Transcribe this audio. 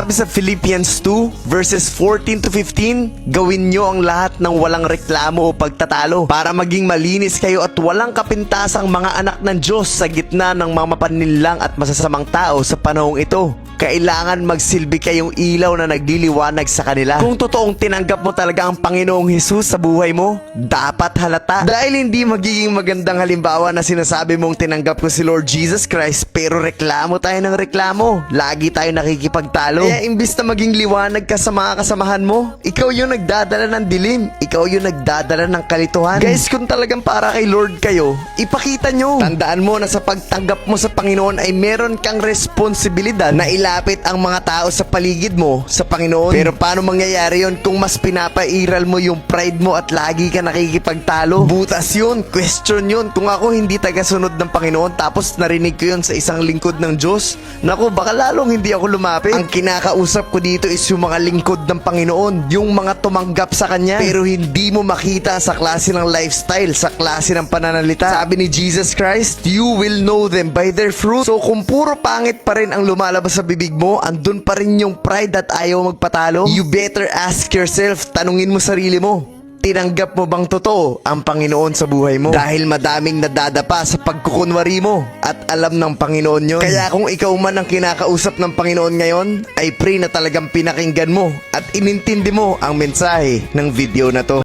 Sabi sa Philippians 2 verses 14 to 15, gawin nyo ang lahat ng walang reklamo o pagtatalo para maging malinis kayo at walang kapintasang mga anak ng Diyos sa gitna ng mga mapaninlang at masasamang tao sa panahong ito. Kailangan magsilbi kayong ilaw na nagliliwanag sa kanila. Kung totoong tinanggap mo talaga ang Panginoong Hesus sa buhay mo, dapat halata. Dahil hindi magiging magandang halimbawa na sinasabi mong tinanggap ko si Lord Jesus Christ pero reklamo tayo ng reklamo. Lagi tayo nakikipagtalo. Kaya imbis na maging liwanag ka sa mga kasamahan mo, ikaw yung nagdadala ng dilim. Ikaw yung nagdadala ng kalituhan. Guys, kung talagang para kay Lord kayo, ipakita nyo. Tandaan mo na sa pagtanggap mo sa Panginoon ay meron kang responsibilidad na ilapit ang mga tao sa paligid mo sa Panginoon. Pero paano mangyayari yon kung mas pinapairal mo yung pride mo at lagi ka nakikipagtalo? Butas yun, question yun. Kung ako hindi tagasunod ng Panginoon tapos narinig ko yun sa isang lingkod ng Diyos, naku, baka lalong hindi ako lumapit. Ang kinakausap ko dito is yung mga lingkod ng Panginoon, yung mga tumanggap sa Kanya pero hindi mo makita sa klase ng lifestyle, sa klase ng pananalita. Sabi ni Jesus Christ, you will know them by their fruit. So kung puro pangit pa rin ang lumalabas sa bibig mo, andun pa rin yung pride at ayaw magpatalo, you better ask yourself, tanungin mo sarili mo, tinanggap mo bang totoo ang Panginoon sa buhay mo? Dahil madaming nadadapa sa pagkukunwari mo at alam ng Panginoon yun. Kaya kung ikaw man ang kinakausap ng Panginoon ngayon, ay pray na talagang pinakinggan mo at inintindi mo ang mensahe ng video na to.